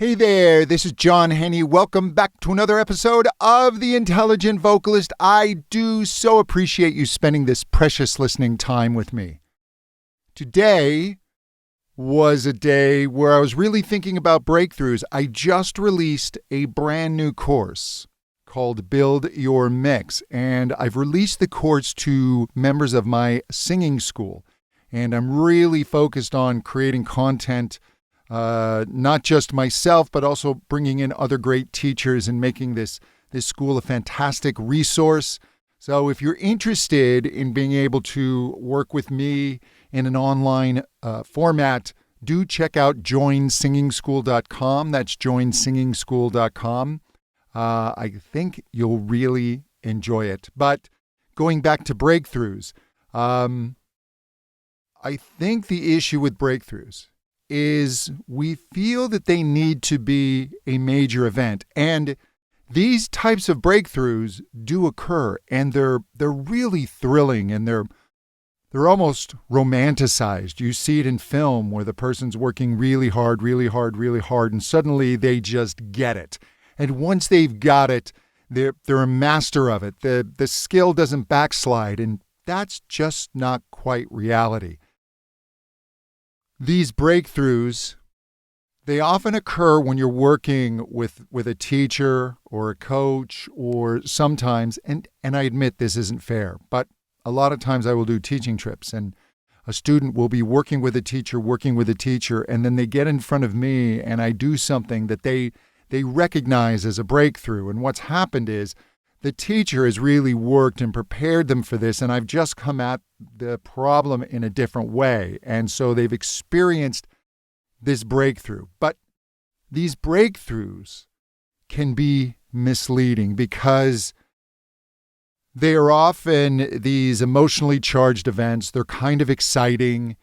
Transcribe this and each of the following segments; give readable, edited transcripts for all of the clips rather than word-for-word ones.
Hey there, this is John Henny. Welcome back to another episode of The Intelligent Vocalist. I do so appreciate you spending this precious listening time with me. Today was a day where I was really thinking about breakthroughs. I just released a brand new course called Build Your Mix, and I've released the course to members of my singing school, and I'm really focused on creating content, not just myself, but also bringing in other great teachers and making this school a fantastic resource. So if you're interested in being able to work with me in an online format, do check out joinsingingschool.com. That's joinsingingschool.com. I think you'll really enjoy it. But going back to breakthroughs, I think the issue with breakthroughs is we feel that they need to be a major event. And these types of breakthroughs do occur, and they're really thrilling, and they're almost romanticized. You see it in film where the person's working really hard, and suddenly they just get it. And once they've got it, they're a master of it. The skill doesn't backslide, and that's just not quite reality. These breakthroughs, they often occur when you're working with a teacher or a coach, or sometimes, and I admit this isn't fair, but a lot of times I will do teaching trips, and a student will be working with a teacher, and then they get in front of me and I do something that they recognize as a breakthrough. And what's happened is the teacher has really worked and prepared them for this, and I've just come at the problem in a different way. And so they've experienced this breakthrough. But these breakthroughs can be misleading because they are often these emotionally charged events. They're kind of exciting.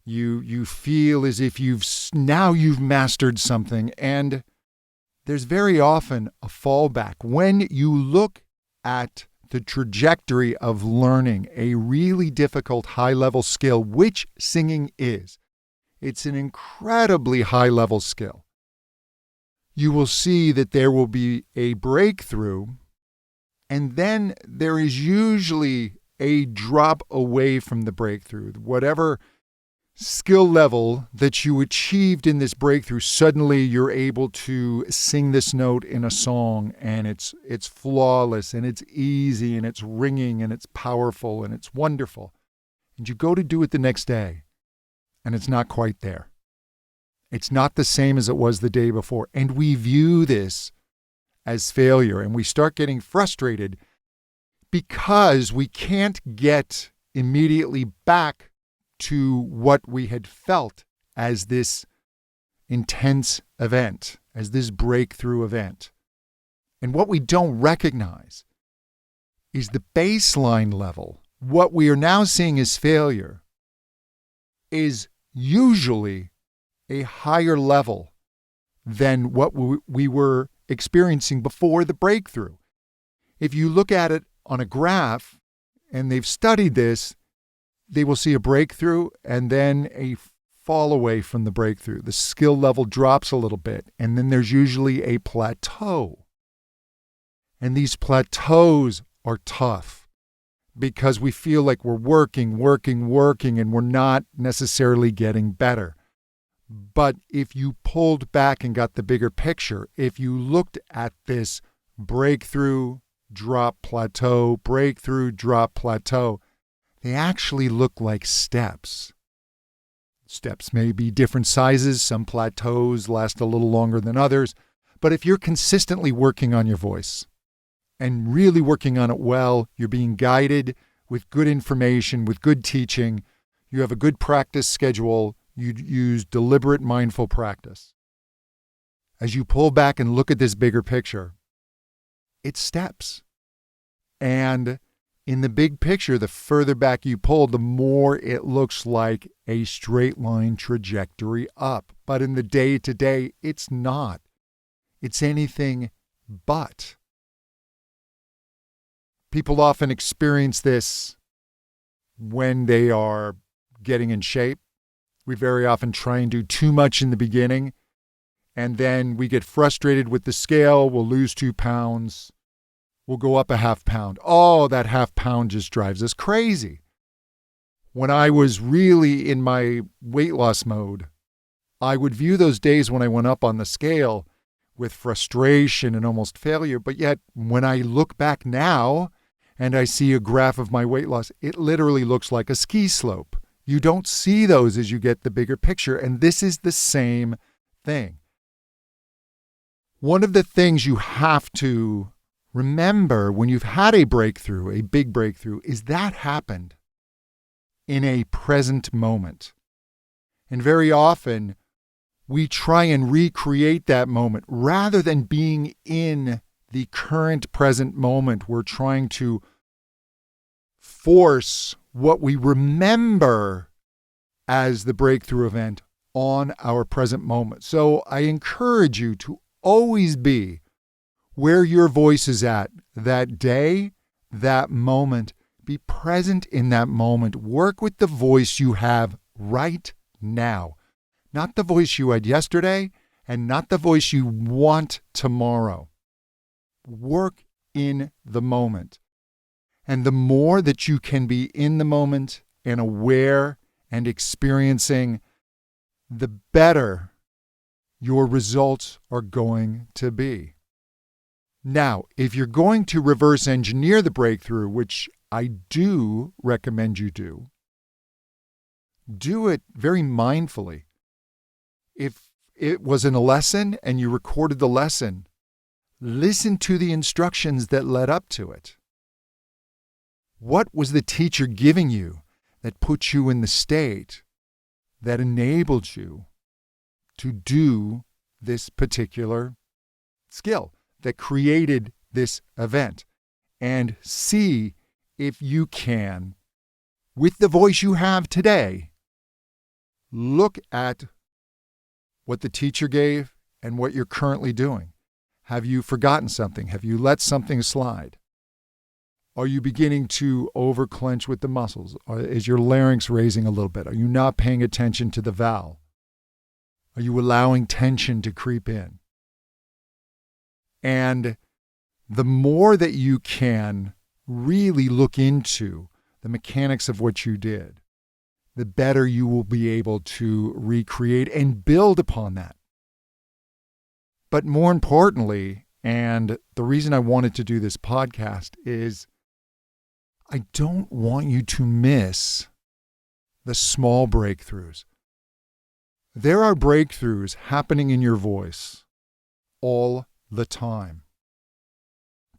You feel as if you've mastered something, and there's very often a fallback. When you look at the trajectory of learning a really difficult high-level skill, which singing is, it's an incredibly high-level skill, you will see that there will be a breakthrough, and then there is usually a drop away from the breakthrough. Whatever skill level that you achieved in this breakthrough, suddenly you're able to sing this note in a song, and it's flawless, and it's easy, and it's ringing, and it's powerful, and it's wonderful. And you go to do it the next day, and it's not quite there. It's not the same as it was the day before. And we view this as failure, and we start getting frustrated because we can't get immediately back to what we had felt as this intense event, as this breakthrough event. And what we don't recognize is the baseline level. What we are now seeing as failure is usually a higher level than what we were experiencing before the breakthrough. If you look at it on a graph, and they've studied this, they will see a breakthrough and then a fall away from the breakthrough. The skill level drops a little bit, and then there's usually a plateau. And these plateaus are tough because we feel like we're working, and we're not necessarily getting better. But if you pulled back and got the bigger picture, if you looked at this breakthrough, drop, plateau, breakthrough, drop, plateau, they actually look like steps. Steps may be different sizes. Some plateaus last a little longer than others. But if you're consistently working on your voice and really working on it well, you're being guided with good information, with good teaching, you have a good practice schedule, you use deliberate, mindful practice. As you pull back and look at this bigger picture, it's steps. And in the big picture, the further back you pull, the more it looks like a straight line trajectory up. But in the day-to-day, it's not. It's anything but. People often experience this when they are getting in shape. We very often try and do too much in the beginning, And then we get frustrated with the scale. We'll lose 2 pounds. We'll go up a half pound. Oh, that half pound just drives us crazy. When I was really in my weight loss mode, I would view those days when I went up on the scale with frustration and almost failure. But yet, when I look back now and I see a graph of my weight loss, it literally looks like a ski slope. You don't see those as you get the bigger picture. And this is the same thing. One of the things you have to remember when you've had a breakthrough, a big breakthrough, is that happened in a present moment. And very often, we try and recreate that moment rather than being in the current present moment. We're trying to force what we remember as the breakthrough event on our present moment. So I encourage you to always be where your voice is at that day, that moment. Be present in that moment. Work with the voice you have right now. Not the voice you had yesterday and not the voice you want tomorrow. Work in the moment. And the more that you can be in the moment and aware and experiencing, the better your results are going to be. Now, if you're going to reverse engineer the breakthrough, which I do recommend you do it very mindfully. If it was in a lesson and you recorded the lesson, listen to the instructions that led up to it. What was the teacher giving you that put you in the state that enabled you to do this particular skill, that created this event? And see if you can, with the voice you have today, look at what the teacher gave and what you're currently doing. Have you forgotten something? Have you let something slide? Are you beginning to over-clench with the muscles? Is your larynx raising a little bit? Are you not paying attention to the vowel? Are you allowing tension to creep in? And the more that you can really look into the mechanics of what you did, the better you will be able to recreate and build upon that. But more importantly, and the reason I wanted to do this podcast is I don't want you to miss the small breakthroughs. There are breakthroughs happening in your voice all the time.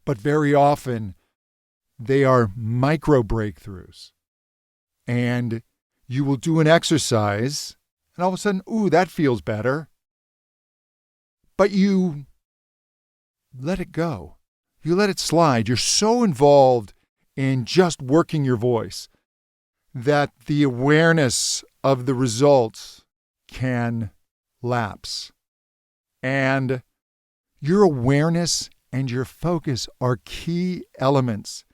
But very often, they are micro breakthroughs. And you will do an exercise, and all of a sudden, ooh, that feels better. But you let it go. You let it slide. You're so involved in just working your voice that the awareness of the results can lapse. And your awareness and your focus are key elements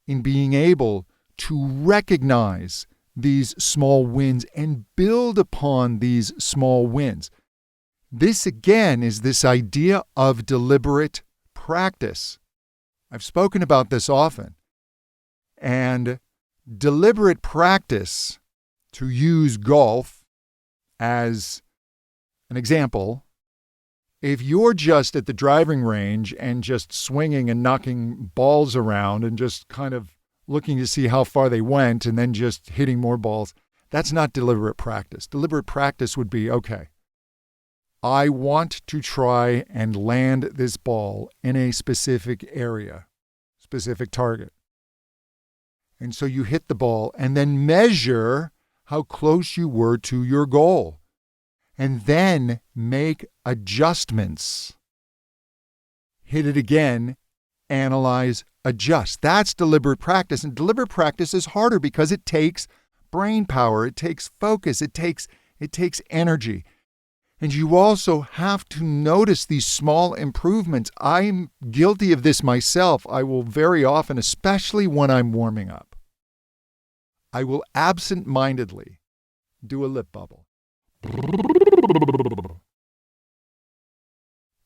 in being able to recognize these small wins and build upon these small wins. This, again, is this idea of deliberate practice. I've spoken about this often. And deliberate practice, to use golf as an example, if you're just at the driving range and just swinging and knocking balls around and just kind of looking to see how far they went and then just hitting more balls, that's not deliberate practice. Deliberate practice would be, okay, I want to try and land this ball in a specific area, specific target. And so you hit the ball and then measure how close you were to your goal. And then make adjustments. Hit it again, analyze, adjust. That's deliberate practice. And deliberate practice is harder because it takes brain power, it takes focus, it takes energy. And you also have to notice these small improvements. I'm guilty of this myself. I will very often, especially when I'm warming up, I will absent-mindedly do a lip bubble.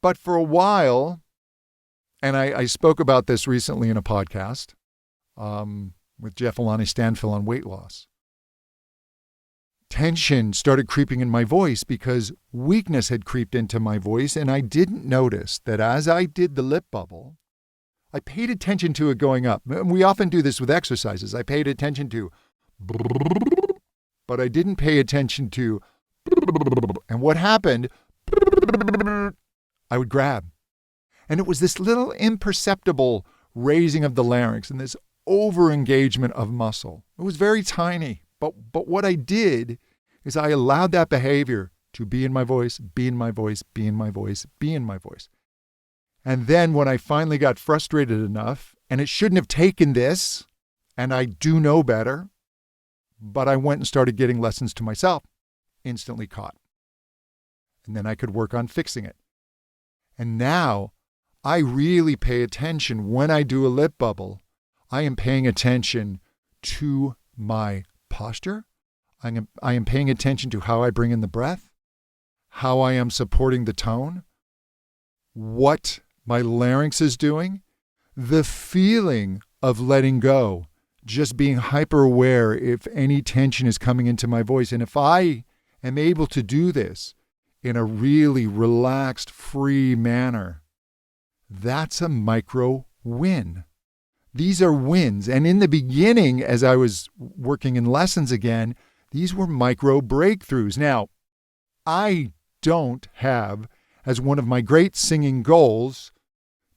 But for a while, and I spoke about this recently in a podcast with Jeff Alani Stanfill on weight loss, tension started creeping in my voice because weakness had creeped into my voice, and I didn't notice that as I did the lip bubble, I paid attention to it going up. We often do this with exercises. I paid attention to, but I didn't pay attention to, and what happened, I would grab. And it was this little imperceptible raising of the larynx and this over-engagement of muscle. It was very tiny, but what I did is I allowed that behavior to be in my voice, be in my voice, be in my voice, be in my voice. And then when I finally got frustrated enough, and it shouldn't have taken this, and I do know better, but I went and started getting lessons to myself, instantly caught. And then I could work on fixing it. And now I really pay attention when I do a lip bubble. I am paying attention to my posture. I am paying attention to how I bring in the breath, how I am supporting the tone, what my larynx is doing, the feeling of letting go, just being hyper aware if any tension is coming into my voice. And if I am able to do this in a really relaxed, free manner, that's a micro win. These are wins. And in the beginning, as I was working in lessons again, these were micro breakthroughs. Now, I don't have as one of my great singing goals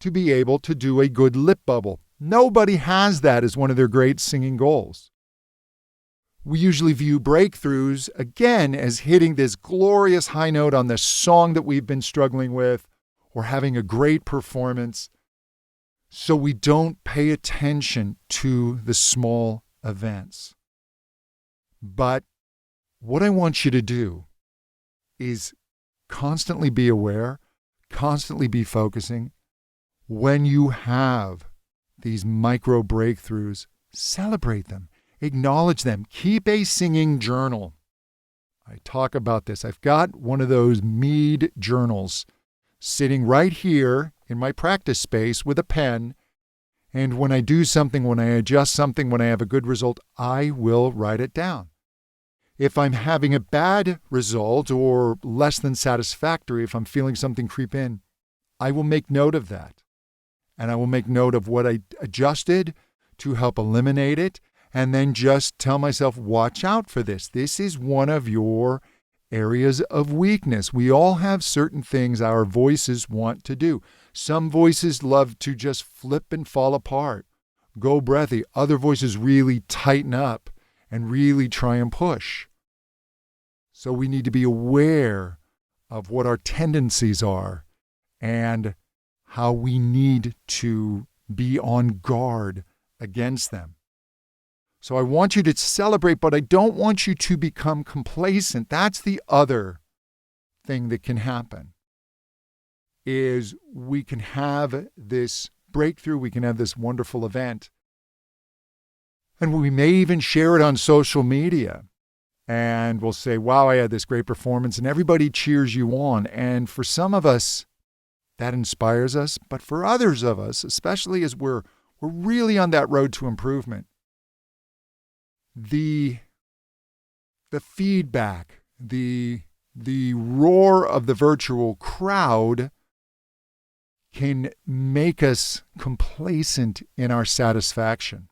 to be able to do a good lip bubble. Nobody has that as one of their great singing goals. We usually view breakthroughs, again, as hitting this glorious high note on the song that we've been struggling with or having a great performance. So we don't pay attention to the small events. But what I want you to do is constantly be aware, constantly be focusing. When you have these micro breakthroughs, celebrate them, acknowledge them, keep a singing journal. I talk about this. I've got one of those Mead journals sitting right here in my practice space with a pen. And when I do something, when I adjust something, when I have a good result, I will write it down. If I'm having a bad result or less than satisfactory, if I'm feeling something creep in, I will make note of that. And I will make note of what I adjusted to help eliminate it, and then just tell myself, watch out for this. This is one of your areas of weakness. We all have certain things our voices want to do. Some voices love to just flip and fall apart, go breathy. Other voices really tighten up and really try and push. So we need to be aware of what our tendencies are and how we need to be on guard against them. So I want you to celebrate, but I don't want you to become complacent. That's the other thing that can happen, is we can have this breakthrough, we can have this wonderful event, and we may even share it on social media. And we'll say, wow, I had this great performance, and everybody cheers you on. And for some of us, that inspires us. But for others of us, especially as we're really on that road to improvement, the feedback, the roar of the virtual crowd can make us complacent in our satisfaction.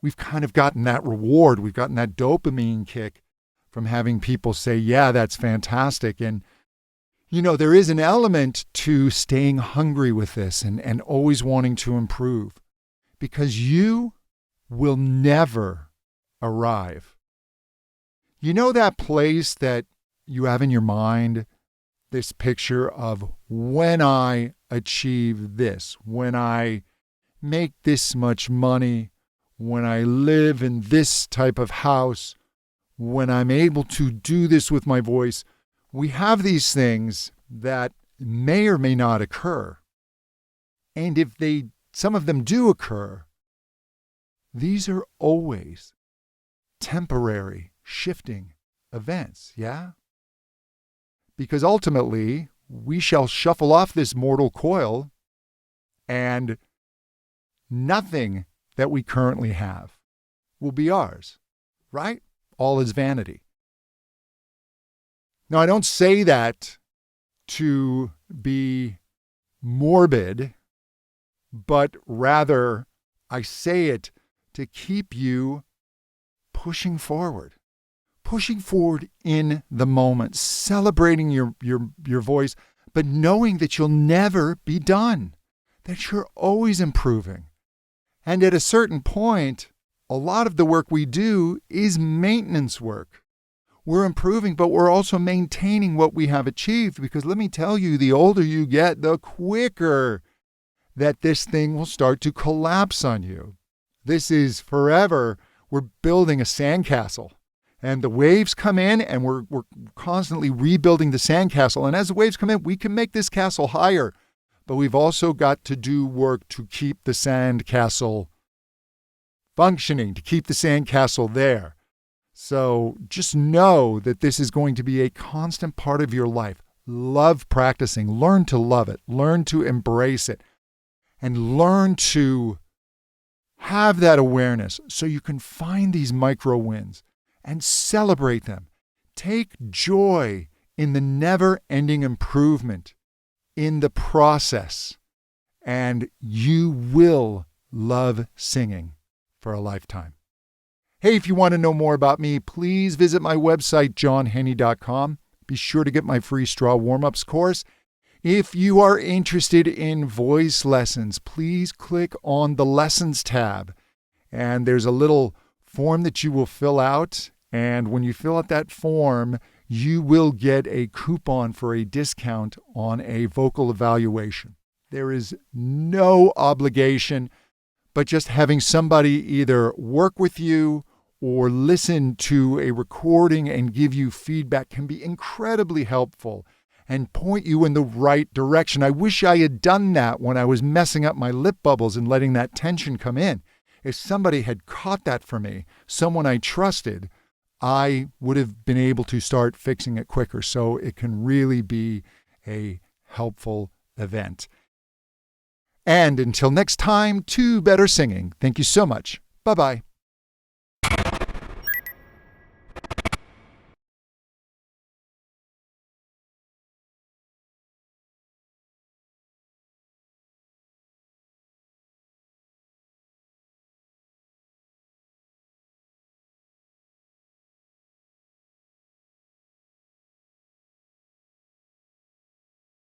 We've kind of gotten that reward. We've gotten that dopamine kick from having people say, yeah, that's fantastic. And, you know, there is an element to staying hungry with this and always wanting to improve, because you will never arrive. You know that place that you have in your mind, this picture of when I achieve this, when I make this much money, when I live in this type of house, when I'm able to do this with my voice. We have these things that may or may not occur. And if some of them do occur, these are always temporary, shifting events, yeah? Because ultimately, we shall shuffle off this mortal coil, and nothing that we currently have will be ours, right? All is vanity. Now, I don't say that to be morbid, but rather I say it to keep you pushing forward in the moment, celebrating your voice, but knowing that you'll never be done, that you're always improving. And at a certain point, a lot of the work we do is maintenance work. We're improving, but we're also maintaining what we have achieved, because let me tell you, the older you get, the quicker that this thing will start to collapse on you. This is forever. We're building a sandcastle, and the waves come in, and we're constantly rebuilding the sandcastle. And as the waves come in, we can make this castle higher, but we've also got to do work to keep the sandcastle functioning, to keep the sandcastle there. So just know that this is going to be a constant part of your life. Love practicing. Learn to love it. Learn to embrace it. And learn to have that awareness so you can find these micro wins and celebrate them. Take joy in the never-ending improvement in the process, and you will love singing for a lifetime. Hey, if you want to know more about me, please visit my website, johnhenny.com. Be sure to get my free straw warm-ups course. If you are interested in voice lessons, please click on the Lessons tab. And there's a little form that you will fill out. And when you fill out that form, you will get a coupon for a discount on a vocal evaluation. There is no obligation, but just having somebody either work with you or listen to a recording and give you feedback can be incredibly helpful and point you in the right direction. I wish I had done that when I was messing up my lip bubbles and letting that tension come in. If somebody had caught that for me, someone I trusted, I would have been able to start fixing it quicker. So it can really be a helpful event. And until next time, to better singing. Thank you so much. Bye-bye.